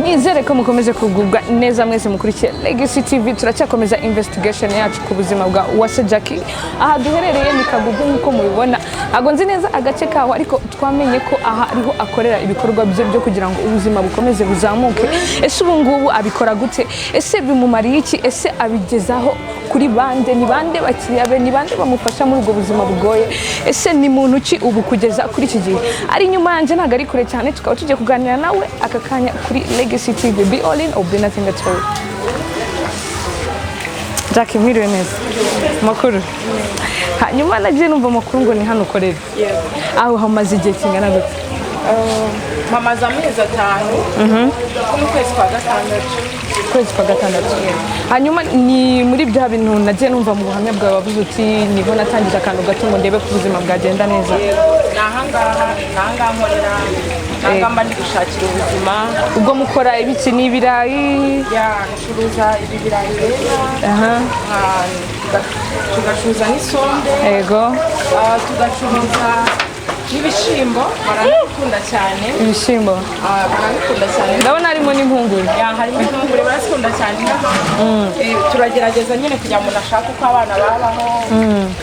nizere ko mukomeje kugubwa neza mwese mukurikiye Legacy TV. Turacyakomeza investigation yacu ku buzima bwa Uwase Jacky. Aha duherereye ni Kagugu nkuko mubibona. Ago nzi neza agace kaho, ariko twamenye ko aha ariho akorera ibikorwa byo kugira ngo ubuzima bukomeze buzamuke. Ese ubu ngubu abikora gute? Ese bimumariye iki? Ese abigezaho kuri bande? Ni bande bakiriya be? Ni bande bamufasha muri ubwo buzima bugoye? Ese ni muntu ki ubu kugeza kuri iki gihe? Ari nyuma yanje ntago ari kure cyane, tukaba tujye kuganira nawe aka kanya kuri Legacy TV. Be all in or be nothing at all. Jacky, mwiriwe neza. Makuru. Hanyuma nagiye numva makuru ngo ni hano ukorera. Aho hamaze igihe kingana gute? Mamaze amezi 5. Kwezi kwa gatandatu. Kwezi kwa gatandatu. Hanyuma ni muri bya bintu nagiye numva mu buhamya bwawe wavuze uti niho natangije akantu gato ngo ndebe ko ubuzima bwagenda neza. Nanga nkorera nanga ndi gushakira ubuzima. Ubwo mukora ibiki n'ibirayi? Ya, Acuruza ibirayi rero. Tugacuruza Nisombe. Yego. Tugacuruza n'ibishimbo, barakunda cyane. Ibishimbo. Barakunda cyane. Ndabona harimo n'impungure. Ya, harimo impungure barakunda cyane. Turagerageza nyine kugira ngo nashaka uko abana babaho,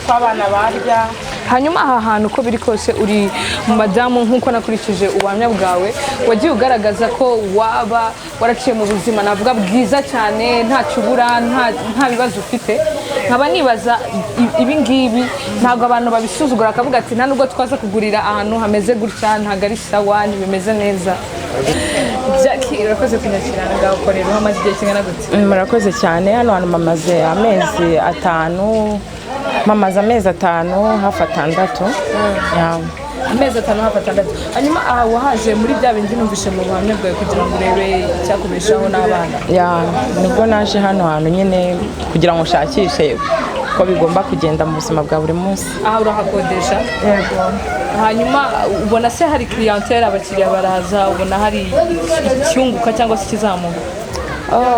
uko abana barya. Hanyuma aha hantu uko biri kose uri madamu, nkuko nakurikije ubuhamya bwawe, wagiye ugaragaza ko waba waraciye mu buzima navuga bwiza cyane, nta cyubura, nta bibazo ufite. Nkaba nibaza ibi ngibi ntabwo abantu babisuzugura akavuga ati nta nubwo twaza kugurira ahantu hameze gutya, ntago ari sawa, ntibimeze neza. Jacky, urakoze kunyakirana ngaho ukorera hamaze igihe kingana gute? Murakoze cyane. Hano hantu mamaze amezi 5. Mamaze amezi 5 hafi 6. Amezi 5 hafi 6. Hanyuma aha wahaje muri bya bindi numvishe mu buhamya bwawe kugira ngo urebe icyakubeshaho n'abana. Nibwo naje hano hantu nyine kugira ngo nshakishe ko bigomba kugenda mu buzima bwa buri munsi. Aha urahakodesha? Yego. Hanyuma ubona se hari clientele, abakiriya baraza, ubona hari icyunguka cyangwa se ikizamuka?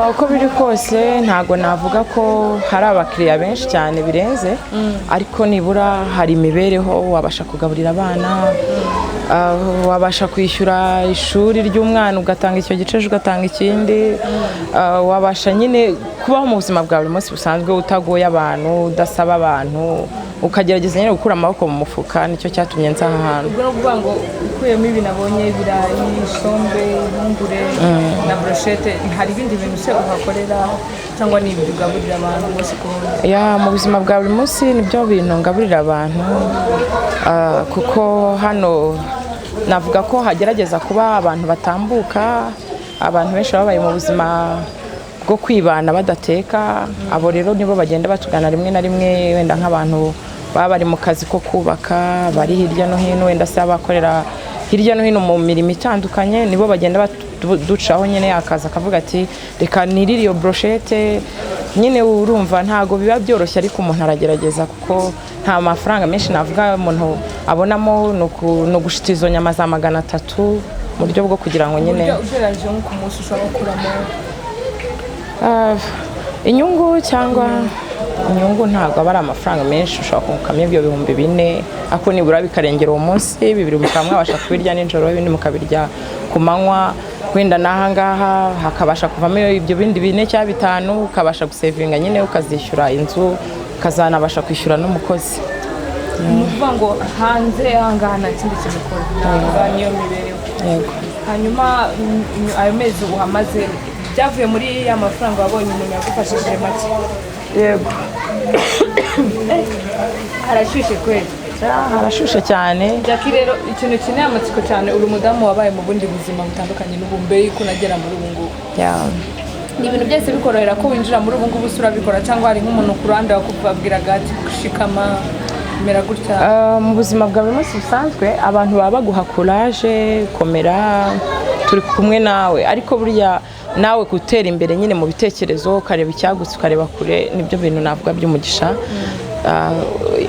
Uko biri kose ntago navuga ko hari abakiriya benshi cyane birenze, ariko nibura hari imibereho, wabasha kugaburira abana, wabasha kwishyura ishuri ry'umwana, ugatanga icyo gice ugatanga ikindi, wabasha nyine kubaho mu buzima bwa buri munsi busanzwe utagoye abantu, udasaba abantu, ukagerageza nyine gukura amaboko mu mufuka. Nicyo cyatumye nza aha hantu. Ubwo no kuvuga ngo ukuyemo ibi nabonye ibirayi, Nisombe, Impungure na brochette, hari ibindi bintu se uhakorera cyangwa ni ibyo ugaburira abantu bose ku wundi? Mu buzima bwa buri munsi nibyo bintu ngaburira abantu, kuko hano navuga ko hagerageza kuba abantu batambuka, abantu benshi babaye mu buzima bwo kwibana badateka. Abo rero nibo bagenda batugana rimwe na rimwe, wenda nk'abantu baba bari mu kazi ko kubaka, bari hirya no hino, wenda se abakorera hirya no hino mu mirimo itandukanye, nibo bagenda ducaho nyine akaza akavuga ati reka nirire iyo brochette. Nyine urumva ntago biba byoroshye, ariko umuntu aragerageza kuko nta mafaranga menshi navuga umuntu abonamo, no gushita izo nyama za 300 mu buryo bwo kugira ngo nyine ugereranyije nko ku munsi ushobora kuramo inyungu. Cyangwa inyungu ntabwo aba ari amafaranga menshi, ushobora kungukamyo ibyo 4,000, ako nibura bikarengera uwo munsi. 2 mukaba mwabasha kubirya nijoro, ibindi mukabirya ku manywa, wenda n'aha ngaha hakabasha kuvamo ibyo bindi 4 cyangwa 5, ukabasha gusevinga nyine, ukazishyura inzu, ukazanabasha kwishyura n'umukozi. Ni ukuvuga ngo hanze aha ngaha nta kindi kintu ukora, niyo mibereho. Yego. Hanyuma ayo mezi uhamaze byavuye muri ya mafaranga wabonye umuntu yagufashije make? Yego. Harashyushye kweli? Harashushe cyane. Jacky, rero ikintu kineye amatsiko cyane, uri umudamu wabaye mu bundi buzima butandukanye n'ubu mbere yuko unagera muri ubu ngubu. Ni ibintu byose bikorohera ko winjira muri ubu ngubu urabikora, cyangwa hari nk'umuntu ku ruhande wakubwiraga ati gushikama mera gutya? Mu buzima bwa buri munsi busanzwe abantu baba baguha courage, komera, turi kumwe nawe, ariko burya nawe gutera imbere nyine mu bitekerezo, ukareba icyagutse, ukareba kure, nibyo bintu navuga by'umugisha.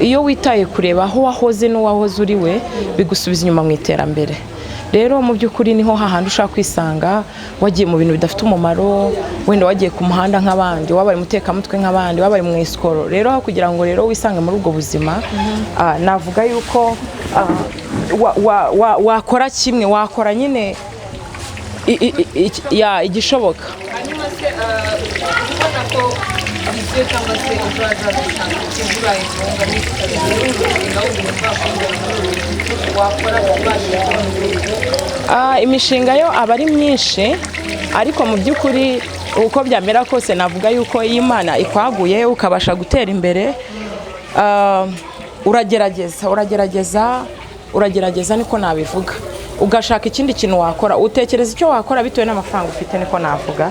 Iyo witaye kureba aho wahoze n'uwahoze uri we, bigusubiza inyuma mu iterambere. Rero mu by'ukuri niho hahandi ushaka kwisanga wagiye mu bintu bidafite umumaro, wenda wagiye ku muhanda nk'abandi, wabaye umutekamutwe nk'abandi, wabaye mu iskoro. Rero kugira ngo rero wisange muri ubwo buzima, navuga yuko wakora kimwe, wakora nyine igishoboka. hanyuma se ubona ko ibyo cyangwa se uzaza gutanga ikigurai ngombwa wakora imishinga yo aba ari myinshi, ariko mu by'ukuri uko byamera kose navuga yuko iyo Imana ikwaguye ukabasha gutera imbere, uragerageza niko nabivuga, ugashaka ikindi kintu wakora, utekereza icyo wakora bitewe n'amafaranga ufite, niko navuga.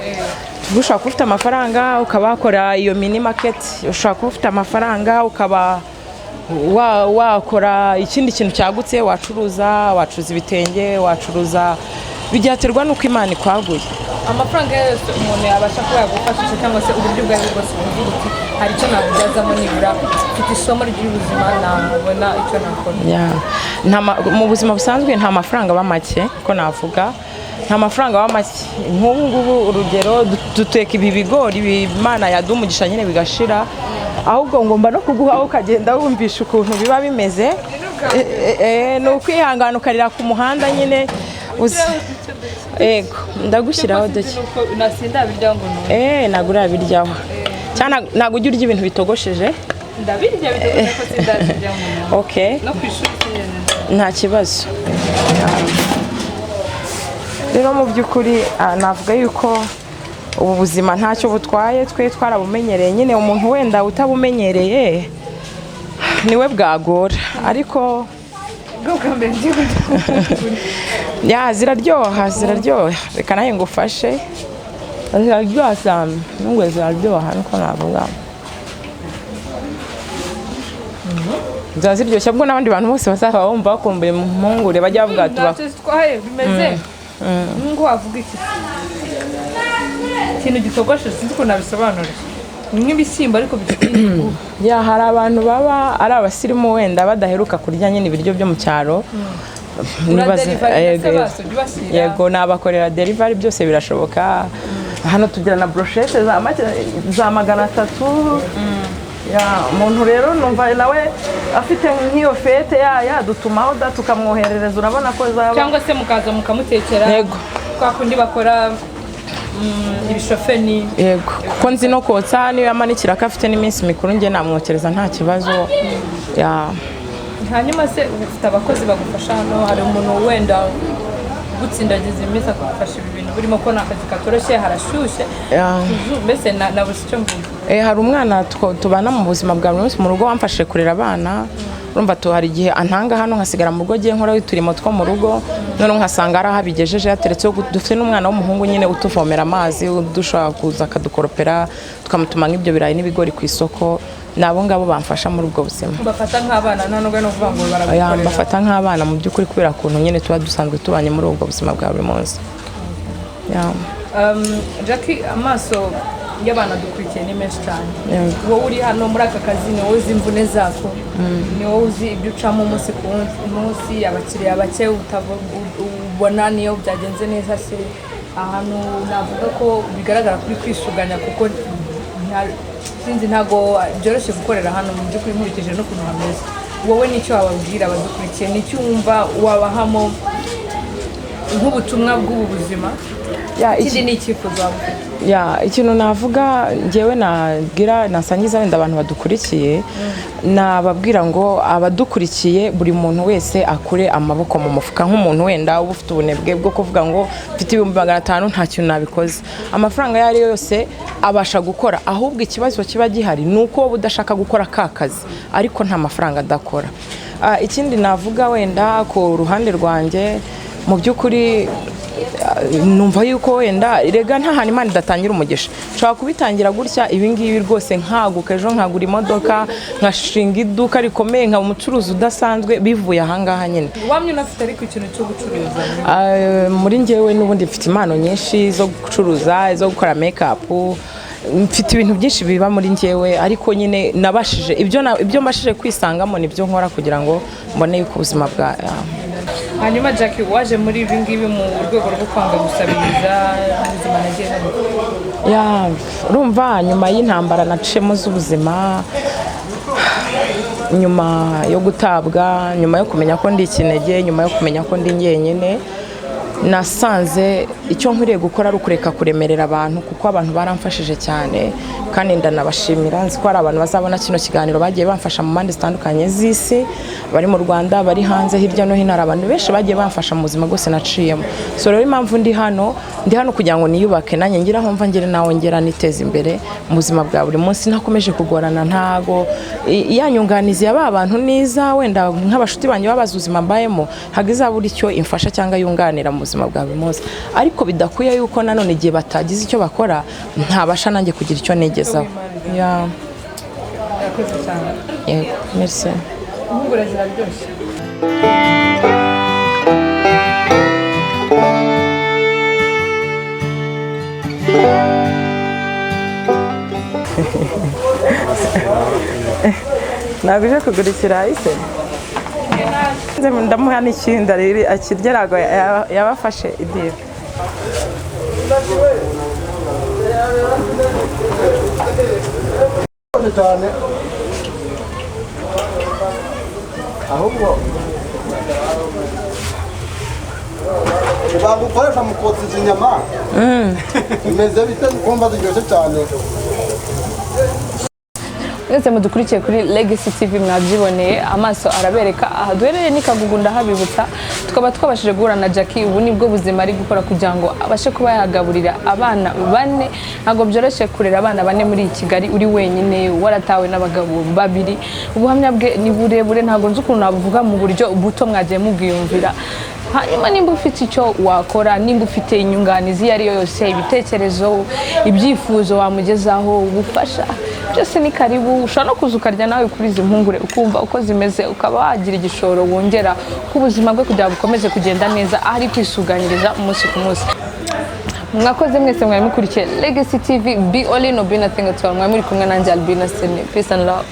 Ushobora kuba ufite amafaranga ukaba wakora iyo mini market, ushobora kuba ufite amafaranga ukaba wakora ikindi kintu cyagutse, wacuruza ibitenge, wacuruza, bijyaterwa n'uko Imana ikwaguye. amafaranga yose umuntu yabasha kuba yagufashisha cyangwa se uburyo bwawe bwose uvuga uti hari icyo nabubyazamo nibura mfite isomo ry'ubuzima nabona icyo nakora. Mu buzima busanzwe nta mafaranga aba make, ko navuga nta mafaranga aba make. Nk'ubu ngubu urugero duteka ibi bigori Imana yadumugisha nyine bigashira, ahubwo ngomba no kuguha ukagenda wumvisha ukuntu biba bimeze. Ni ukwihangana ukarira ku muhanda nyine. Ego ndagushyiraho duke. Nasinda biryaho ngo ntabwo urabiryaho. Cyane ntabwo ujya urya ibintu bitogosheje. Ndabirya bitogosheje ko sindabiryaho. Okay. No kwishuri nta kibazo. Rero mu by'ukuri navuga yuko ubu buzima ntacyo butwaye, twe twarabumenyereye nyine. Umuntu wenda utabumenyereye niwe bwagora, ariko ziraryoha. Reka nawe ngufashe. Ziraryoha cyane, nubwo ziraryoha niko navuga. Ziraryoshye, ubwo n'abandi bantu bose bazaba bumva bakumbuye impungure bajya bavuga twaye bimeze ngo wavuga iki ikintu gitogosheje, sinzi ukuntu nabisobanura. Ni nk'ibishyimbo ariko bifite hari abantu baba ari abasirimu wenda badaheruka kurya nyine ibiryo byo mu cyaro. Yego nabakorera delivery, byose birashoboka. Hano tugira na brochette za 300. Umuntu rero numva nawe afite nk'iyo fete yadutumaho tukamwoherereza, urabona ko zaba cyangwa se mukaza mukamutekera. Yego kwa kundi bakora ibishofeni. Yego kuko nzi no kotsa niyo yamanikira ko afite n'iminsi mikuru, njye namwokereza nta kibazo. Hanyuma se ufite abakozi bagufasha hano? Hari umuntu wenda gutsindagiza iminsi akagufasha ibi bintu burimo, ko n'akazi katoroshye, harashyushye, mbese nabuze icyo mvuga. Hari umwana tubana mu buzima bwa buri munsi mu rugo wamfashije kurera abana. Urumva hari igihe antanga hano nkasigara mu rugo, giye nkora uturimo two mu rugo, none nkasanga ari ahabigejeje yateretseho. Dufite n'umwana w'umuhungu nyine utuvomera amazi, dushobora kuza akadukoropera tukamutuma nk'ibyo birayi n'ibigori ku isoko. Nabo ngabo bamfasha muri ubwo buzima. Bafata nk'abana nta nubwo no kuvuga ngo baragukorera. Bafata nk'abana mu by'ukuri kubera kuntu nyine tuba dusanzwe tubanye muri ubwo buzima bwa buri munsi. Jacky, amaso y'abana dukurikiye ni menshi cyane. Wowe uri hano muri aka kazi ni wowe uzi imvune zako, ni wowe uzi ibyo ucamo umunsi ku munsi, abakiriya bake ubona niyo byagenze neza. Se ahantu navuga ko bigaragara kuri kwisuganya, kuko sinzi ntago byoroshye gukorera hano mu by'ukuri nkurikije n'ukuntu hameze. Wowe nicyo wababwira abadukurikiye, nicyo wumva wabahamo nk'ubutumwa bw'ubu buzima? Ikindi ni icyifuzo wabufite? Ikintu navuga njyewe nasangiza wenda abantu badukurikiye, nababwira ngo abadukurikiye buri muntu wese akure amaboko mu mufuka. Nk'umuntu wenda uba ufite ubunebwe bwo kuvuga ngo mfite 500 nta kintu nabikoze, amafaranga yari yose abasha gukora, ahubwo ikibazo kiba gihari ni uko wowe udashaka gukora ka kazi ariko nta mafaranga adakora. Ikindi navuga wenda ku ruhande rwanjye, mu by'ukuri numva yuko wenda rega nta hantu Imana idatangira umugisha. Nshobora kubitangira gutya ibingibi rwose, nkaguka ejo nkagura imodoka, nkashinga iduka rikomeye, nkaba umucuruzi udasanzwe, bivuye ahangaha nyine. Wamye unafite ariko ikintu cyo gucuruza? Muri njyewe n'ubundi mfite impano nyinshi zo gucuruza, zo gukora make-up, mfite ibintu byinshi biba muri njyewe, ariko nyine nabashije ibyo mbashije kwisangamo nibyo nkora kugira ngo mbone yuko ubuzima bwa. Hanyuma Jacky, waje muri ibi ngibi mu rwego rwo kwanga gusabiriza ubuzima nagiye? Urumva nyuma y'intambara nacemo z'ubuzima, nyuma yo gutabwa, nyuma yo kumenya ko ndi ikinege, nyuma yo kumenya ko ndi njyenyine, nasanze icyo nkwiriye gukora ari ukureka kuremerera abantu kuko abantu baramfashije cyane kandi ndanabashimira nzi ko hari abantu bazabona kino kiganiro bagiye bamfasha mu mpande zitandukanye z'isi bari mu Rwanda bari hanze hirya no hino hari abantu benshi bagiye bamfasha mu buzima bwose naciyemo so rero impamvu ndi hano kugira ngo niyubake nanjye ngira aho mva ngere nawe ngera niteza imbere mu buzima bwa buri munsi ntakomeje kugorana ntago ya nyunganizi yaba abantu niza wenda nk'abashuti banjye babaza ubuzima mbayemo hagizabura icyo imfasha cyangwa yunganira mu buzima bwa buri munsi ariko bidakuye yuko nanone igihe batagize icyo bakora ntabasha nanjye kugira icyo negezaho ya yego merci Impungure ziraryoshye ntabwo uje kugura ikirayi se ndamuha n'ikindi riri akirya yabafashe idiri cyane ahubwo bagukoresha mu kotsa izi nyama bimeze bite kumva ziryoshye cyane mwese mudukurikiye kuri Legacy TV mwabyiboneye amaso arabereka aha duherereye ni Kagugu ndahabibutsa tukaba twabashije guhura na Jacky ubu nibwo buzima ari gukora kugira ngo abashe kuba yagaburira abana bane ntago byoroshye kurera abana bane muri Kigali uri wenyine waratawe n'abagabo babiri ubuhamya bwe ni burebure ntago nzi ukuntu nabuvuga mu buryo buto mwagiye mubwiyumvira hanyuma nimba ufite icyo wakora nimba ufite inyunganizi yari yose ibitekerezo ibyifuzo wamugezaho ubufasha byose ni karibu ushobora no kuza ukarya nawe kuri izi mpungure ukumva uko zimeze ukaba wagira igishoro wongera ku buzima bwe kugira ngo bukomeze kugenda neza aho ari kwisuganyiriza umunsi ku munsi mwakoze mwese mwari mukurikiye Legacy TV be all in or be nothing at all mwari muri kumwe nanjye Albina Sene peace and love